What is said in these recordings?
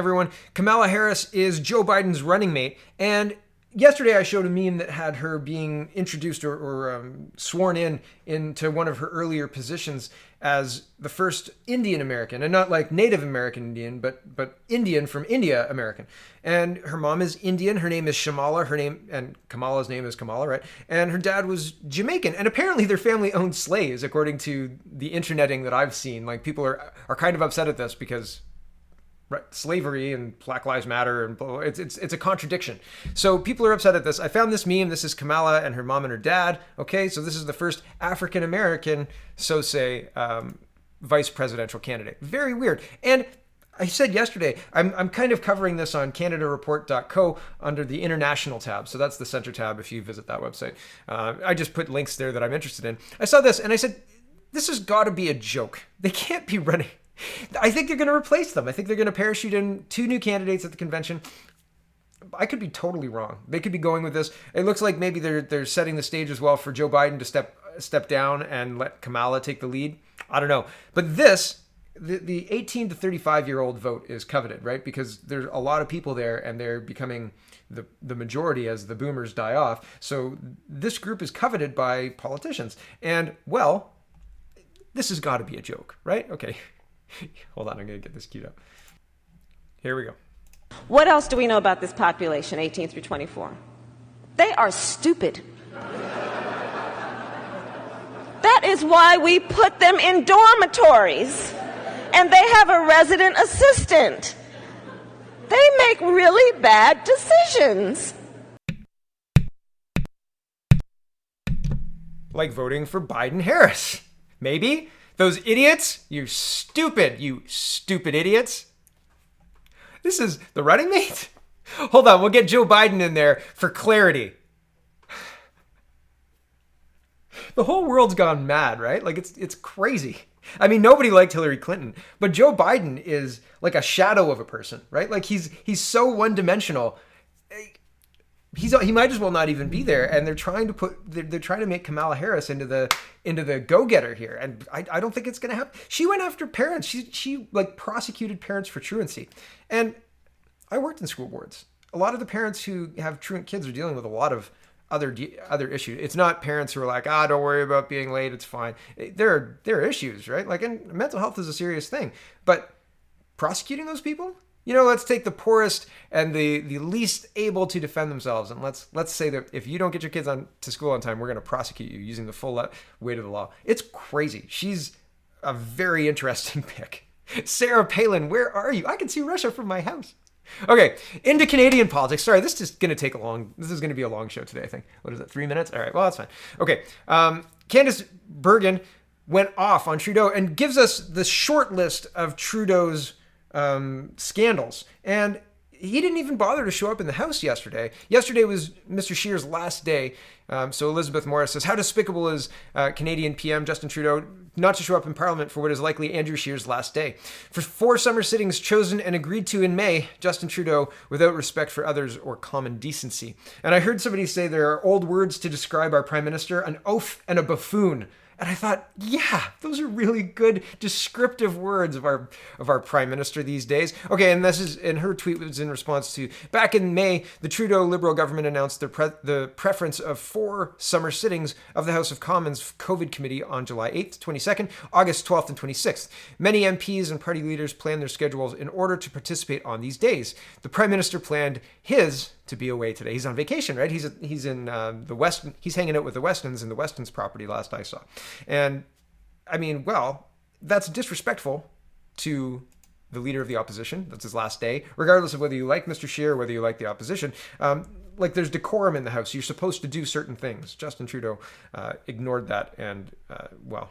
Everyone, Kamala Harris is Joe Biden's running mate, and yesterday I showed a meme that had her being introduced or sworn into one of her earlier positions as the first Indian American, and not like Native American Indian, but Indian from India American. And her mom is Indian. Her name is Shamala. And Kamala's name is Kamala, right? And her dad was Jamaican. And apparently their family owned slaves, according to the interneting that I've seen. Like, people are kind of upset at this because, right, slavery and Black Lives Matter and blah, blah, it's a contradiction. So people are upset at this. I found this meme. This is Kamala and her mom and her dad. Okay, so this is the first African American, so say, vice presidential candidate. Very weird. And I said yesterday, I'm kind of covering this on CanadaReport.co under the international tab. So that's the center tab if you visit that website. I just put links there that I'm interested in. I saw this and I said, this has got to be a joke. They can't be running. I think they're going to replace them. I think they're going to parachute in 2 new candidates at the convention. I could be totally wrong. They could be going with this. It looks like maybe they're setting the stage as well for Joe Biden to step down and let Kamala take the lead. I don't know. But the 18 to 35-year-old vote is coveted, right? Because there's a lot of people there and they're becoming the majority as the boomers die off. So this group is coveted by politicians. And, well, this has got to be a joke, right? Okay. Hold on, I'm going to get this queued up. Here we go. What else do we know about this population, 18 through 24? They are stupid. That is why we put them in dormitories. And they have a resident assistant. They make really bad decisions. Like voting for Biden-Harris. Maybe? Those idiots? You stupid idiots. This is the running mate? Hold on, we'll get Joe Biden in there for clarity. The whole world's gone mad, right? Like, it's crazy. I mean, nobody liked Hillary Clinton, but Joe Biden is like a shadow of a person, right? Like, he's so one-dimensional. He might as well not even be there, and they're trying to make Kamala Harris into the go-getter here, and I don't think it's going to happen. She went after parents. She like prosecuted parents for truancy, and I worked in school boards. A lot of the parents who have truant kids are dealing with a lot of other issues. It's not parents who are like, don't worry about being late, it's fine. There are issues, right? Like, and mental health is a serious thing, but prosecuting those people. You know, let's take the poorest and the least able to defend themselves, and let's say that if you don't get your kids to school on time, we're going to prosecute you using the full weight of the law. It's crazy. She's a very interesting pick. Sarah Palin, where are you? I can see Russia from my house. Okay, into Canadian politics. Sorry, this is going to be a long show today, I think. What is it, 3 minutes? All right, well, that's fine. Okay, Candice Bergen went off on Trudeau and gives us the short list of Trudeau's scandals, and he didn't even bother to show up in the House yesterday. Yesterday was Mr. Scheer's last day. So Elizabeth Morris says, how despicable is Canadian PM Justin Trudeau not to show up in Parliament for what is likely Andrew Scheer's last day? For 4 summer sittings chosen and agreed to in May, Justin Trudeau without respect for others or common decency. And I heard somebody say there are old words to describe our Prime Minister, an oaf and a buffoon. And I thought, yeah, those are really good descriptive words of our Prime Minister these days. Okay, and her tweet was in response to, back in May, the Trudeau Liberal government announced the preference of 4 summer sittings of the House of Commons COVID committee on July 8th, 22nd, August 12th, and 26th. Many MPs and party leaders planned their schedules in order to participate on these days. The Prime Minister planned his to be away today. He's on vacation, right? He's in the West. He's hanging out with the Westons in the Westons property last I saw. And I mean, well, that's disrespectful to the leader of the opposition. That's his last day, regardless of whether you like Mr. Scheer or whether you like the opposition. Like, there's decorum in the House. You're supposed to do certain things. Justin Trudeau ignored that, and well,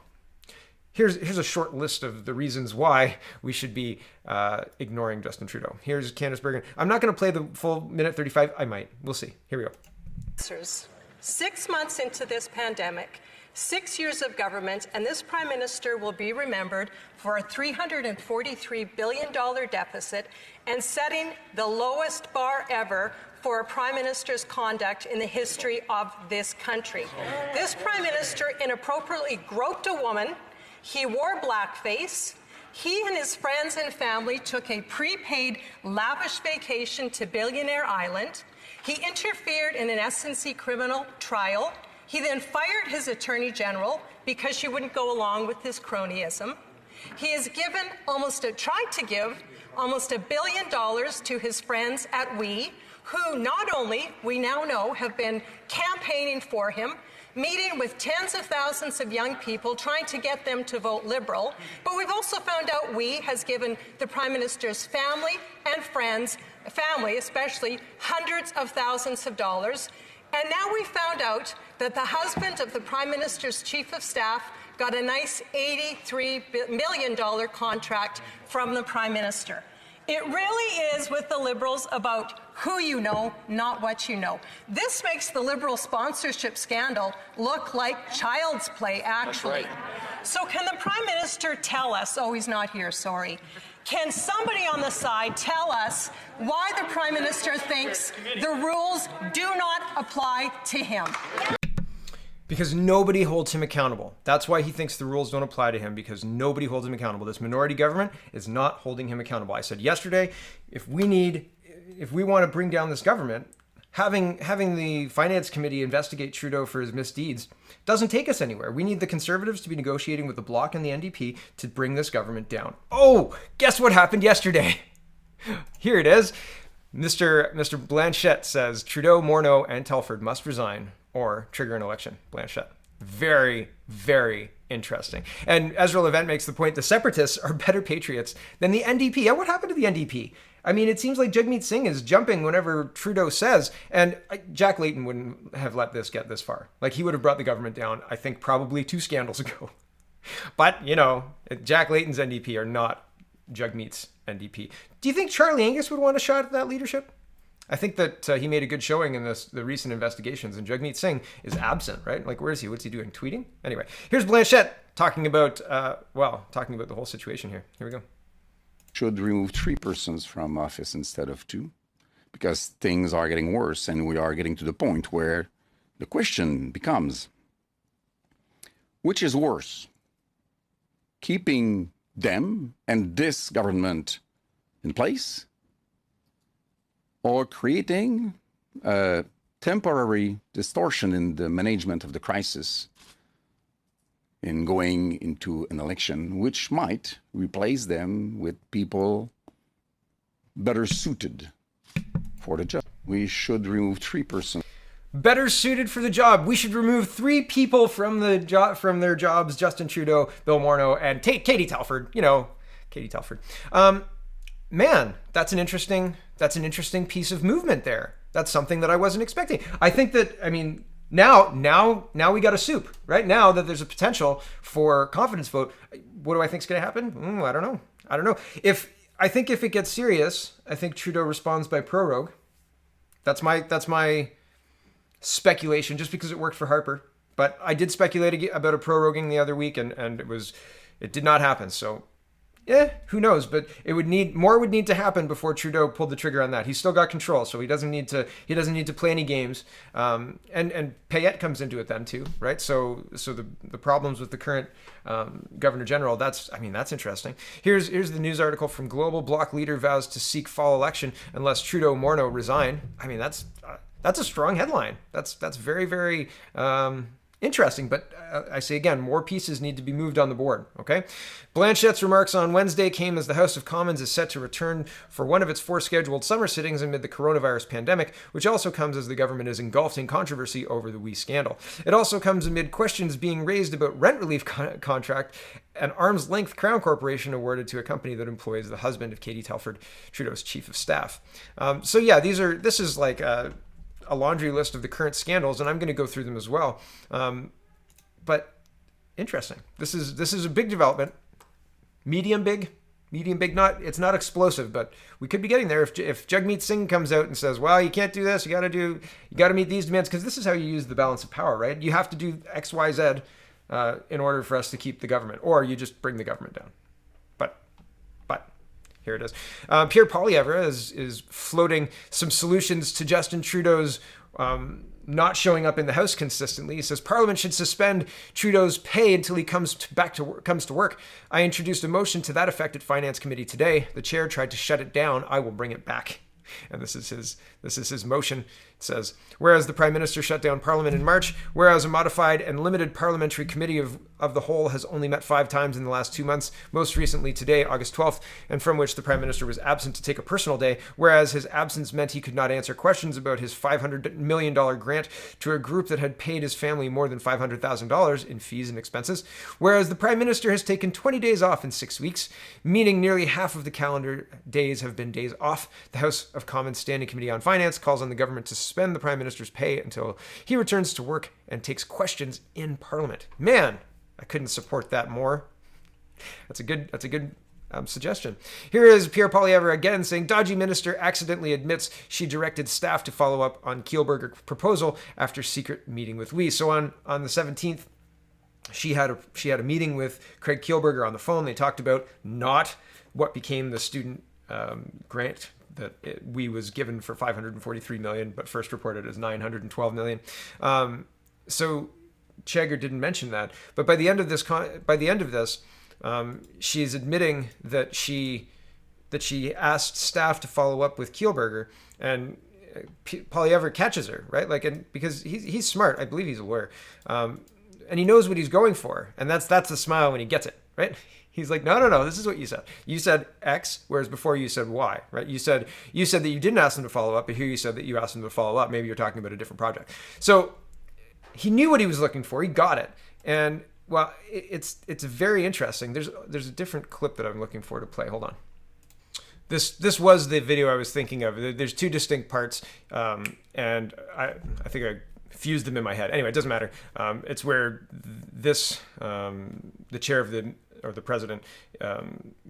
here's a short list of the reasons why we should be ignoring Justin Trudeau. Here's Candice Bergen. I'm not going to play the full minute 35. I might. We'll see. Here we go. 6 months into this pandemic, 6 years of government, and this Prime Minister will be remembered for a $343 billion deficit and setting the lowest bar ever for a Prime Minister's conduct in the history of this country. This Prime Minister inappropriately groped a woman. He wore blackface. He and his friends and family took a prepaid, lavish vacation to Billionaire Island. He interfered in an SNC criminal trial. He then fired his attorney general because she wouldn't go along with his cronyism. He has tried to give almost $1 billion to his friends at who not only, we now know, have been campaigning for him, meeting with tens of thousands of young people, trying to get them to vote Liberal. But we've also found out has given the Prime Minister's family and friends, family especially, hundreds of thousands of dollars. And now we found out that the husband of the Prime Minister's Chief of Staff got a nice $83 million contract from the Prime Minister. It really is with the Liberals about who you know, not what you know. This makes the Liberal sponsorship scandal look like child's play, actually. That's right. So can the Prime Minister tell us, oh, he's not here, sorry. Can somebody on the side tell us why the Prime Minister thinks the rules do not apply to him? Because nobody holds him accountable. That's why he thinks the rules don't apply to him, because nobody holds him accountable. This minority government is not holding him accountable. I said yesterday, if we want to bring down this government, having the Finance Committee investigate Trudeau for his misdeeds doesn't take us anywhere. We need the Conservatives to be negotiating with the Bloc and the NDP to bring this government down. Oh, guess what happened yesterday? Here it is. Mr. Blanchette says Trudeau, Morneau, and Telford must resign or trigger an election. Blanchette. Very, very interesting. And Ezra Levent makes the point the separatists are better patriots than the NDP. And what happened to the NDP? I mean, it seems like Jagmeet Singh is jumping whenever Trudeau says, and Jack Layton wouldn't have let this get this far. Like, he would have brought the government down, I think, probably 2 scandals ago. But, you know, Jack Layton's NDP are not Jagmeet's NDP. Do you think Charlie Angus would want a shot at that leadership? I think that he made a good showing in the recent investigations, and Jagmeet Singh is absent, right? Like, where is he? What's he doing? Tweeting? Anyway, here's Blanchette talking about the whole situation here. Here we go. Should remove 3 persons from office instead of 2, because things are getting worse, and we are getting to the point where the question becomes, which is worse? Keeping them and this government in place, or creating a temporary distortion in the management of the crisis in going into an election, which might replace them with people better suited for the job. We should remove 3 persons. Better suited for the job. We should remove 3 people from their jobs: Justin Trudeau, Bill Morneau, and Katie Telford. You know, Katie Telford. Man, that's an interesting piece of movement there. That's something that I wasn't expecting. I think that, I mean, now we got a soup, right? Now that there's a potential for confidence vote, what do I think is going to happen? I don't know. If it gets serious, I think Trudeau responds by prorogue. That's my speculation, just because it worked for Harper. But I did speculate about a proroguing the other week, and it did not happen. So, who knows? But more would need to happen before Trudeau pulled the trigger on that. He's still got control, so he doesn't need to play any games. And Payette comes into it then too, right? So the problems with the current Governor General, that's interesting. Here's the news article from Global. Bloc leader vows to seek fall election unless Trudeau Morneau resign. I mean, that's a strong headline. That's very, very interesting, but I say again, more pieces need to be moved on the board, okay? Blanchette's remarks on Wednesday came as the House of Commons is set to return for one of its 4 scheduled summer sittings amid the coronavirus pandemic, which also comes as the government is engulfed in controversy over the WE scandal. It also comes amid questions being raised about rent relief contract, an arm's length Crown Corporation awarded to a company that employs the husband of Katie Telford, Trudeau's chief of staff. This is like a laundry list of the current scandals, and I'm going to go through them as well. But interesting. This is a big development. Medium big. It's not explosive, but we could be getting there if Jagmeet Singh comes out and says, well, you can't do this. You got to meet these demands, because this is how you use the balance of power, right? You have to do X, Y, Z in order for us to keep the government, or you just bring the government down. But here it is. Pierre Poilievre is floating some solutions to Justin Trudeau's not showing up in the House consistently. He says Parliament should suspend Trudeau's pay until he comes to work. I introduced a motion to that effect at Finance Committee today. The chair tried to shut it down. I will bring it back. And this is his motion. It says, whereas the Prime Minister shut down Parliament in March, whereas a modified and limited Parliamentary Committee of the Whole has only met 5 times in the last 2 months, most recently today, August 12th, and from which the Prime Minister was absent to take a personal day, whereas his absence meant he could not answer questions about his $500 million grant to a group that had paid his family more than $500,000 in fees and expenses, whereas the Prime Minister has taken 20 days off in 6 weeks, meaning nearly half of the calendar days have been days off. The House of Commons Standing Committee on Finance calls on the government to suspend the Prime Minister's pay until he returns to work and takes questions in Parliament. Man, I couldn't support that more. That's a good suggestion. Here is Pierre Poilievre again saying dodgy minister accidentally admits she directed staff to follow up on Kielburger proposal after secret meeting with we. So on the 17th, she had a meeting with Craig Kielburger on the phone. They talked about not what became the student grant that we was given for $543 million, but first reported as $912 million. So Chagger didn't mention that, but by the end of this, she's admitting that she asked staff to follow up with Kielburger, and Poilievre catches her, right? And because he's smart, I believe he's a lawyer, and he knows what he's going for, and that's the smile when he gets it, right? He's like, no, this is what you said. You said X, whereas before you said Y, right? You said that you didn't ask them to follow up, but here you said that you asked them to follow up. Maybe you're talking about a different project. So he knew what he was looking for. He got it. And well, it's very interesting. There's a different clip that I'm looking for to play. Hold on. This was the video I was thinking of. There's 2 distinct parts, and I think I fused them in my head. Anyway, it doesn't matter. It's where the chair of the president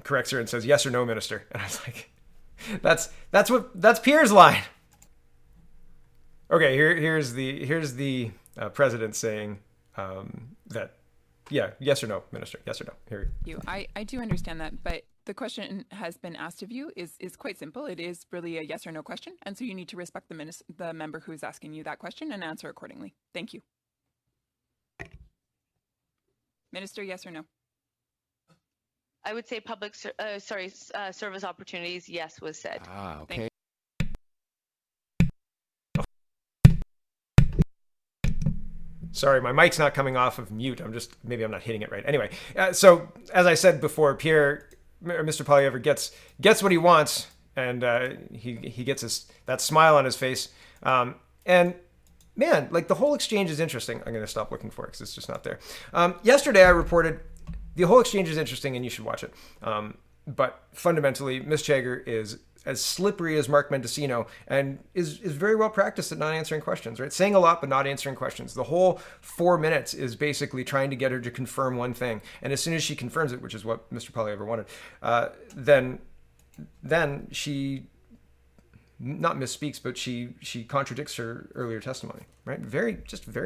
corrects her and says, yes or no, minister. And I was like, that's Pierre's line. Okay, here's the president saying that, yeah, yes or no, minister, yes or no. Here. I do understand that, but the question has been asked of you is quite simple. It is really a yes or no question, and so you need to respect the member who is asking you that question and answer accordingly. Thank you. Minister, yes or no? I would say service opportunities, yes, was said. Okay. Sorry, my mic's not coming off of mute. Maybe I'm not hitting it right. Anyway, so as I said before, Mr. Poilievre gets what he wants, and he gets that smile on his face. And man, the whole exchange is interesting. I'm going to stop looking for it because it's just not there. Yesterday, I reported the whole exchange is interesting, and you should watch it. But fundamentally, Ms. Chagger is as slippery as Mark Mendocino and is very well practiced at not answering questions, right? Saying a lot, but not answering questions. The whole 4 minutes is basically trying to get her to confirm one thing. And as soon as she confirms it, which is what Mr. Poilievre wanted, then she not misspeaks, but she contradicts her earlier testimony, right? Very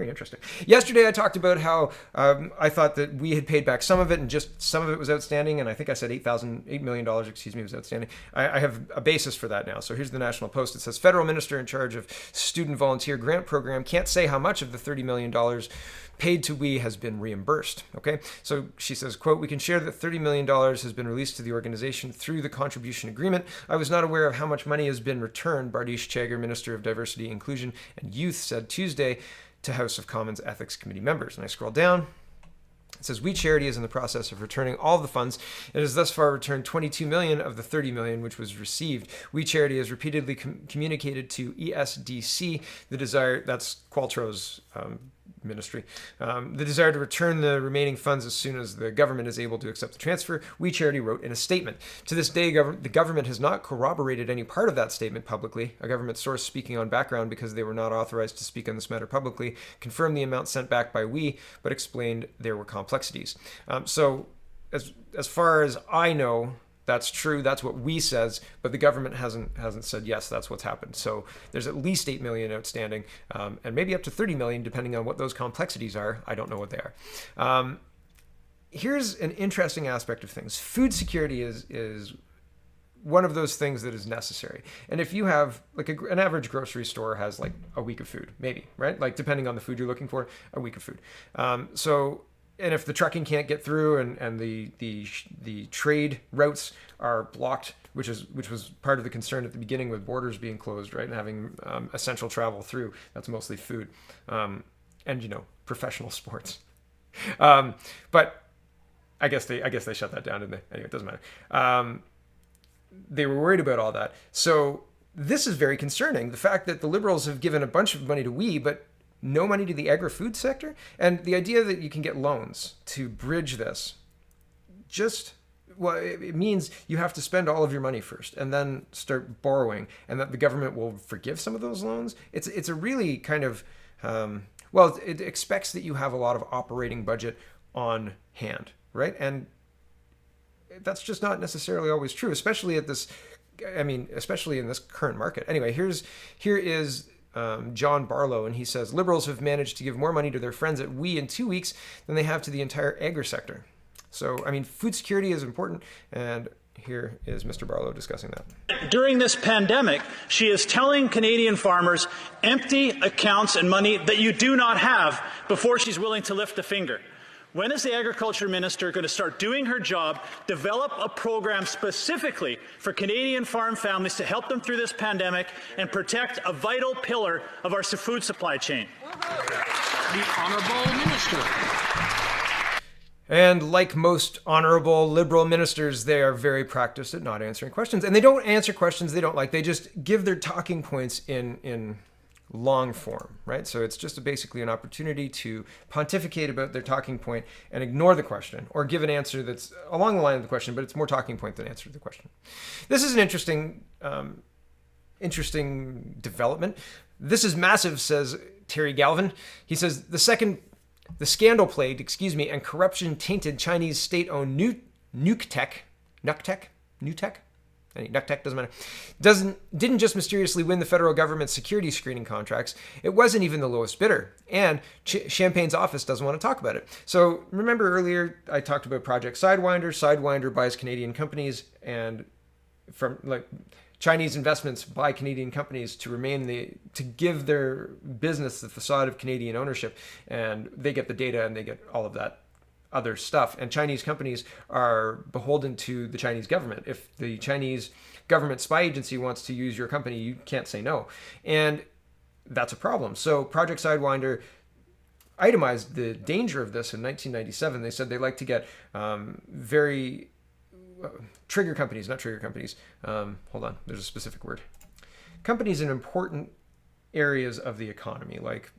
interesting. Yesterday, I talked about how I thought that we had paid back some of it and just some of it was outstanding. And I think I said $8 million, was outstanding. I have a basis for that now. So here's the National Post. It says, federal minister in charge of student volunteer grant program can't say how much of the $30 million paid to we has been reimbursed. Okay. So she says, quote, we can share that $30 million has been released to the organization through the contribution agreement. I was not aware of how much money has been returned, Bardish Chagger, Minister of Diversity, Inclusion and Youth, said Tuesday to House of Commons Ethics Committee members. And I scroll down. It says, We Charity is in the process of returning all of the funds. It has thus far returned $22 million of the $30 million which was received. We Charity has repeatedly communicated to ESDC the desire, that's Qualtro's ministry, the desire to return the remaining funds as soon as the government is able to accept the transfer. We Charity wrote in a statement. To this day, the government has not corroborated any part of that statement publicly. A government source speaking on background because they were not authorized to speak on this matter publicly confirmed the amount sent back by we, but explained there were complexities. So as far as I know, that's true. That's what we says, but the government hasn't said yes. That's what's happened. So there's at least $8 million outstanding, and maybe up to $30 million, depending on what those complexities are. I don't know what they are. Here's an interesting aspect of things. Food security is one of those things that is necessary. And if you have like an average grocery store has like a week of food, maybe, right? Like depending on the food you're looking for, a week of food. And if the trucking can't get through and the trade routes are blocked, which was part of the concern at the beginning with borders being closed, right, and having essential travel through, that's mostly food, and professional sports. But I guess they shut that down, didn't they? Anyway, it doesn't matter. They were worried about all that. So this is very concerning. The fact that the Liberals have given a bunch of money to we, but no money to the agri-food sector. And the idea that you can get loans to bridge this, it means you have to spend all of your money first and then start borrowing, and that the government will forgive some of those loans. It's a really kind of, it expects that you have a lot of operating budget on hand, right? And that's just not necessarily always true, especially in this current market. Anyway, here is John Barlow, and he says, Liberals have managed to give more money to their friends at we in 2 weeks than they have to the entire agri sector. So, food security is important, and here is Mr. Barlow discussing that. During this pandemic, she is telling Canadian farmers, empty accounts and money that you do not have, before she's willing to lift a finger. When is the Agriculture Minister going to start doing her job, develop a program specifically for Canadian farm families to help them through this pandemic and protect a vital pillar of our food supply chain? The Honourable Minister. And like most honorable Liberal ministers, they are very practiced at not answering questions. And they don't answer questions they don't like. They just give their talking points in long form, right? So it's just basically an opportunity to pontificate about their talking point and ignore the question, or give an answer that's along the line of the question, but it's more talking point than answer to the question. This is an interesting development. This is massive, says Terry Galvin. He says the scandal-plagued, and corruption-tainted Chinese state-owned Nuctech, doesn't matter, didn't just mysteriously win the federal government's security screening contracts. It wasn't even the lowest bidder, and Champagne's office doesn't want to talk about it. So remember earlier I talked about Project Sidewinder. Sidewinder buys Canadian companies, and from Chinese investments by Canadian companies to give their business the facade of Canadian ownership, and they get the data and they get all of that other stuff. And Chinese companies are beholden to the Chinese government. If the Chinese government spy agency wants to use your company, you can't say no. And that's a problem. So Project Sidewinder itemized the danger of this in 1997. They said they like to get trigger companies, not trigger companies. Hold on, there's a specific word. Companies in important areas of the economy, like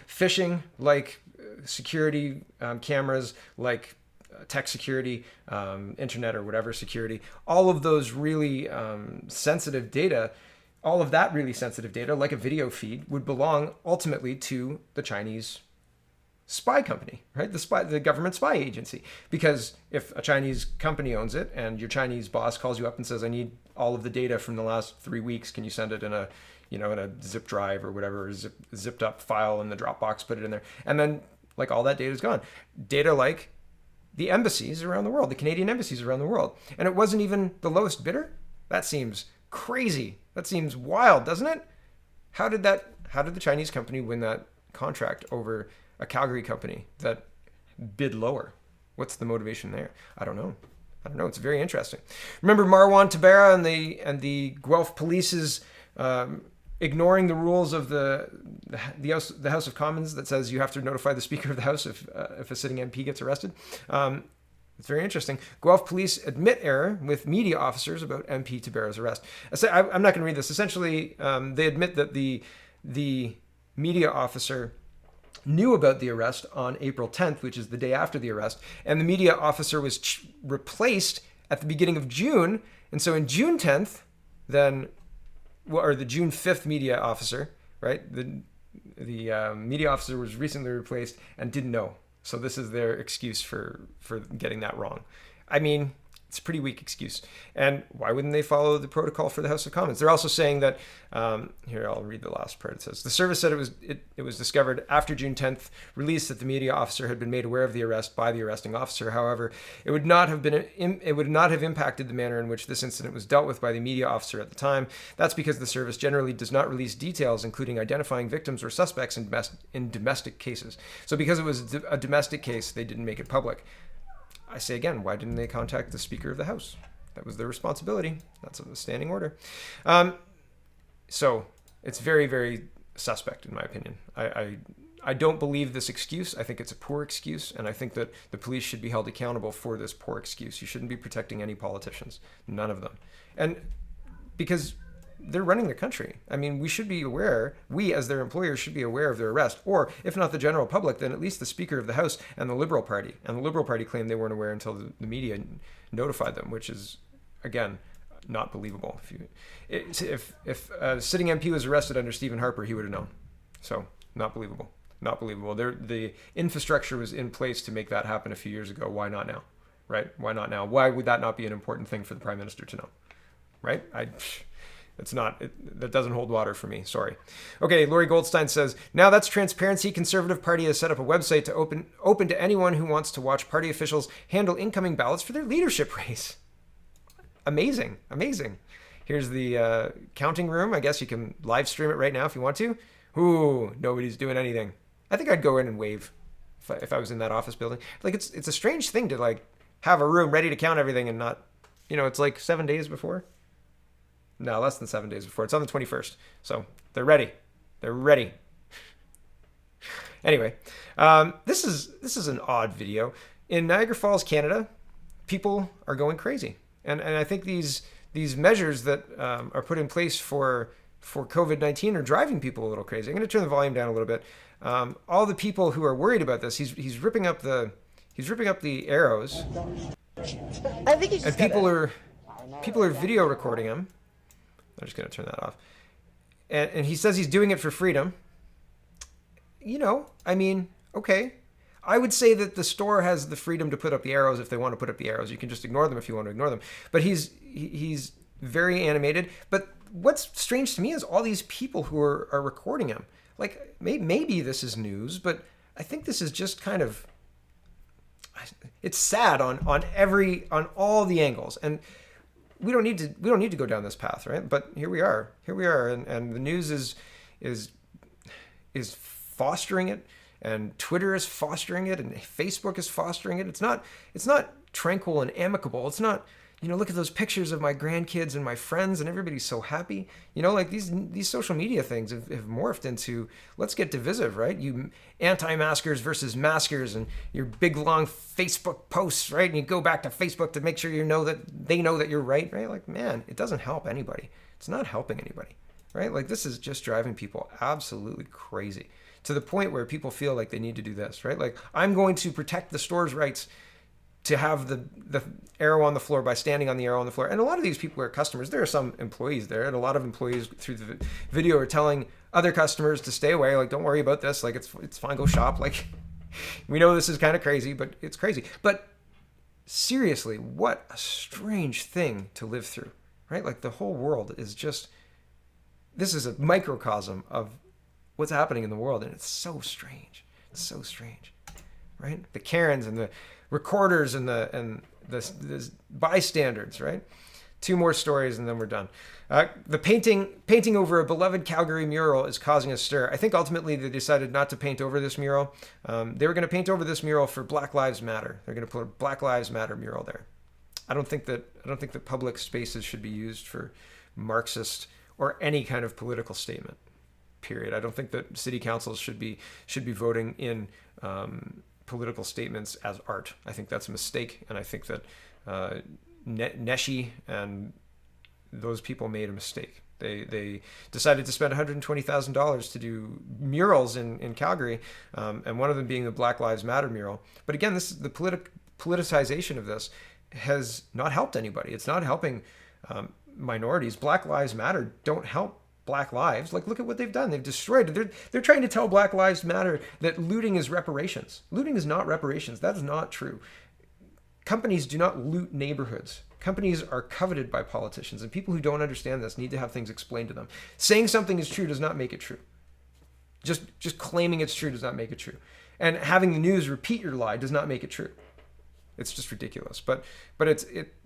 fishing, like security cameras, like tech security, internet or whatever security, all of those really sensitive data, all of that really sensitive data, like a video feed, would belong ultimately to the Chinese spy company, right? The government spy agency. Because if a Chinese company owns it and your Chinese boss calls you up and says, I need all of the data from the last 3 weeks, can you send it in a zip drive or whatever, zipped up file in the Dropbox, put it in there. And then all that data is gone. Data like the embassies around the world, the Canadian embassies around the world. And it wasn't even the lowest bidder? That seems crazy. That seems wild, doesn't it? How did the Chinese company win that contract over a Calgary company that bid lower? What's the motivation there? I don't know. It's very interesting. Remember Marwan Tabera and the Guelph Police's ignoring the rules of the House of Commons that says you have to notify the Speaker of the House if a sitting MP gets arrested. It's very interesting. Guelph Police admit error with media officers about MP Tabera's arrest. I'm not going to read this. Essentially, they admit that the media officer knew about the arrest on April 10th, which is the day after the arrest, and the media officer was replaced at the beginning of June. And so in June 10th, the June 5th media officer, right? The media officer was recently replaced and didn't know. So this is their excuse for getting that wrong. It's a pretty weak excuse. And why wouldn't they follow the protocol for the House of Commons? They're also saying that, here, I'll read the last part. It says, the service said it was discovered after June 10th release that the media officer had been made aware of the arrest by the arresting officer. However, it would not have impacted the manner in which this incident was dealt with by the media officer at the time. That's because the service generally does not release details, including identifying victims or suspects in domestic cases. So because it was a domestic case, they didn't make it public. I say again, why didn't they contact the Speaker of the House? That was their responsibility. That's a standing order. So it's very, very suspect, in my opinion. I don't believe this excuse. I think it's a poor excuse, and I think that the police should be held accountable for this poor excuse. You shouldn't be protecting any politicians, none of them. And because they're running the country. I mean, we should be aware, we as their employers should be aware of their arrest, or if not the general public, then at least the Speaker of the House and the Liberal Party. And the Liberal Party claimed they weren't aware until the media notified them, which is, again, not believable. If a sitting MP was arrested under Stephen Harper, he would have known. So, not believable. Not believable. The infrastructure was in place to make that happen a few years ago. Why not now? Right? Why not now? Why would that not be an important thing for the Prime Minister to know? Right? That doesn't hold water for me. Sorry. Okay, Laurie Goldstein says, now that's transparency. Conservative Party has set up a website to open to anyone who wants to watch party officials handle incoming ballots for their leadership race. Amazing. Amazing. Here's the counting room. I guess you can live stream it right now if you want to. Ooh, nobody's doing anything. I think I'd go in and wave if I was in that office building. Like, it's a strange thing to, like, have a room ready to count everything and not, it's like 7 days before. No, less than 7 days before. It's on the 21st. So they're ready. They're ready. Anyway, this is an odd video. In Niagara Falls, Canada, people are going crazy. And I think these measures that are put in place for COVID-19 are driving people a little crazy. I'm going to turn the volume down a little bit. All the people who are worried about this, he's ripping up the arrows. I think he's and people are video recording him. I'm just going to turn that off. And he says he's doing it for freedom. I mean, okay. I would say that the store has the freedom to put up the arrows if they want to put up the arrows. You can just ignore them if you want to ignore them. But he's very animated. But what's strange to me is all these people who are recording him. Like, maybe this is news, but I think this is just kind of... It's sad on all the angles. And we don't need to go down this path, right? But here we are, and the news is fostering it, and Twitter is fostering it, and Facebook is fostering it. It's not tranquil and amicable. It's not, look at those pictures of my grandkids and my friends, and everybody's so happy. Like these social media things have morphed into, let's get divisive, right? You anti-maskers versus maskers, and your big long Facebook posts, right? And you go back to Facebook to make sure they know that you're right? Like, man, it doesn't help anybody. It's not helping anybody, right? Like, this is just driving people absolutely crazy to the point where people feel like they need to do this, right? Like, I'm going to protect the store's rights to have the arrow on the floor by standing on the arrow on the floor. And a lot of these people are customers. There are some employees there, and a lot of employees through the video are telling other customers to stay away. Like, don't worry about this. Like, it's fine. Go shop. Like, we know this is kind of crazy, but it's crazy. But seriously, what a strange thing to live through, right? Like, the whole world is just, this is a microcosm of what's happening in the world. And it's so strange. It's so strange, right? The Karens and the recorders and the bystanders, right? 2 more stories and then we're done. The painting over a beloved Calgary mural is causing a stir. I think ultimately they decided not to paint over this mural. They were going to paint over this mural for Black Lives Matter. They're going to put a Black Lives Matter mural there. I don't think that public spaces should be used for Marxist or any kind of political statement. Period. I don't think that city councils should be voting in political statements as art. I think that's a mistake, and I think that Neshi and those people made a mistake. They decided to spend $120,000 to do murals in Calgary, and one of them being the Black Lives Matter mural. But again, the politicization of this has not helped anybody. It's not helping minorities. Black Lives Matter don't help Black lives. Like, look at what they've done. They've destroyed. They're trying to tell Black Lives Matter that looting is reparations. Looting is not reparations. That is not true. companies do not loot neighborhoods. Companies are coveted by politicians, and people who don't understand this need to have things explained to them. Saying something is true does not make it true. Just claiming it's true does not make it true. And having the news repeat your lie does not make it true. It's just ridiculous. But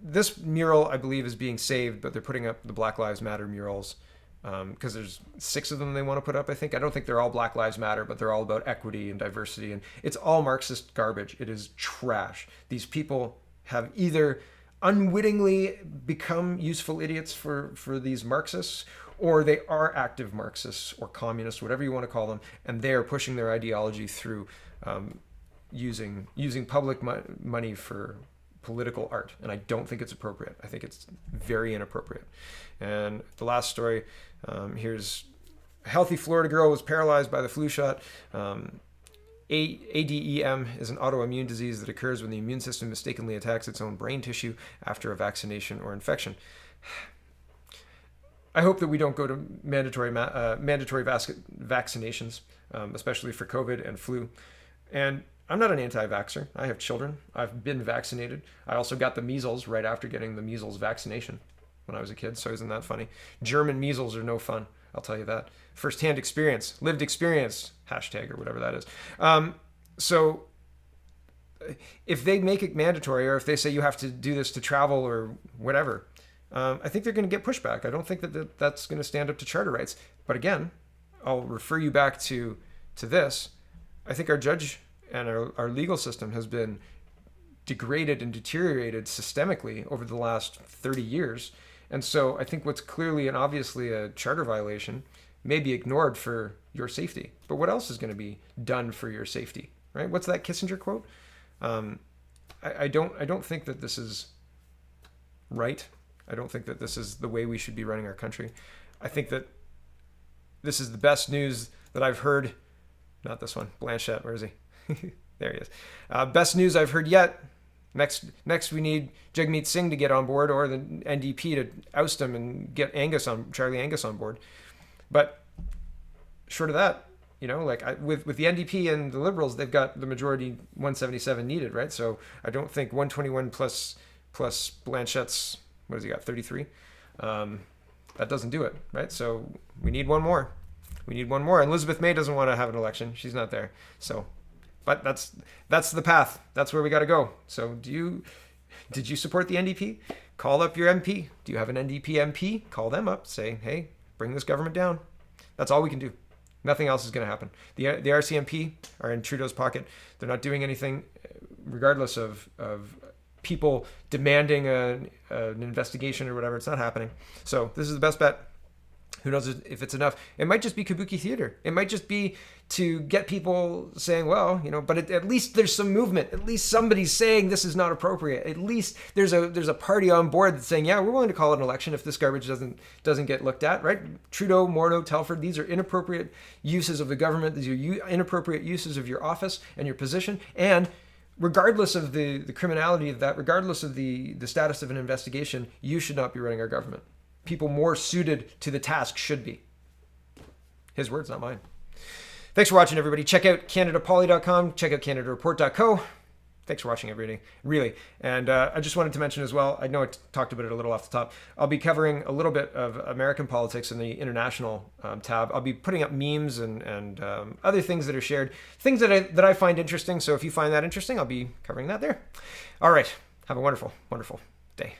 this mural, I believe, is being saved, but they're putting up the Black Lives Matter murals because there's 6 of them they want to put up, I think. I don't think they're all Black Lives Matter, but they're all about equity and diversity. And it's all Marxist garbage. It is trash. These people have either unwittingly become useful idiots for these Marxists, or they are active Marxists or communists, whatever you want to call them, and they are pushing their ideology through using public money for political art. And I don't think it's appropriate. I think it's very inappropriate. And the last story, here's a healthy Florida girl was paralyzed by the flu shot. ADEM is an autoimmune disease that occurs when the immune system mistakenly attacks its own brain tissue after a vaccination or infection. I hope that we don't go to mandatory vaccinations, especially for COVID and flu. And I'm not an anti-vaxxer. I have children. I've been vaccinated. I also got the measles right after getting the measles vaccination when I was a kid, so isn't that funny? German measles are no fun, I'll tell you that. First-hand experience, lived experience, hashtag or whatever that is. So if they make it mandatory, or if they say you have to do this to travel or whatever, I think they're going to get pushback. I don't think that that's going to stand up to charter rights. But again, I'll refer you back to this. I think our judge and our legal system has been degraded and deteriorated systemically over the last 30 years. And so I think what's clearly and obviously a charter violation may be ignored for your safety. But what else is going to be done for your safety, right? What's that Kissinger quote? I don't think that this is right. I don't think that this is the way we should be running our country. I think that this is the best news that I've heard. Not this one. Blanchette, where is he? There he is. Best news I've heard yet. Next, we need Jagmeet Singh to get on board, or the NDP to oust him and get Charlie Angus on board. But short of that, with the NDP and the Liberals, they've got the majority 177 needed, right? So I don't think 121 plus Blanchette's, what has he got, 33? That doesn't do it, right? So we need one more. And Elizabeth May doesn't want to have an election. She's not there. So, but that's the path. That's where we got to go. So did you support the NDP? Call up your MP. Do you have an NDP MP? Call them up. Say, hey, bring this government down. That's all we can do. Nothing else is going to happen. The RCMP are in Trudeau's pocket. They're not doing anything, regardless of people demanding an investigation or whatever. It's not happening. So this is the best bet. Who knows if it's enough? It might just be kabuki theater. It might just be to get people saying, well, but at least there's some movement. At least somebody's saying this is not appropriate. At least there's a party on board that's saying, yeah, we're willing to call it an election if this garbage doesn't get looked at, right? Trudeau, Morneau, Telford, these are inappropriate uses of the government. These are inappropriate uses of your office and your position. And regardless of the criminality of that, regardless of the status of an investigation, you should not be running our government. People more suited to the task should be. His words, not mine. Thanks for watching, everybody. Check out CanadaPoly.com. Check out CanadaReport.co. Thanks for watching, everybody. Really. And I just wanted to mention as well, I know I talked about it a little off the top. I'll be covering a little bit of American politics in the international tab. I'll be putting up memes and other things that are shared, things that I find interesting. So if you find that interesting, I'll be covering that there. All right. Have a wonderful, wonderful day.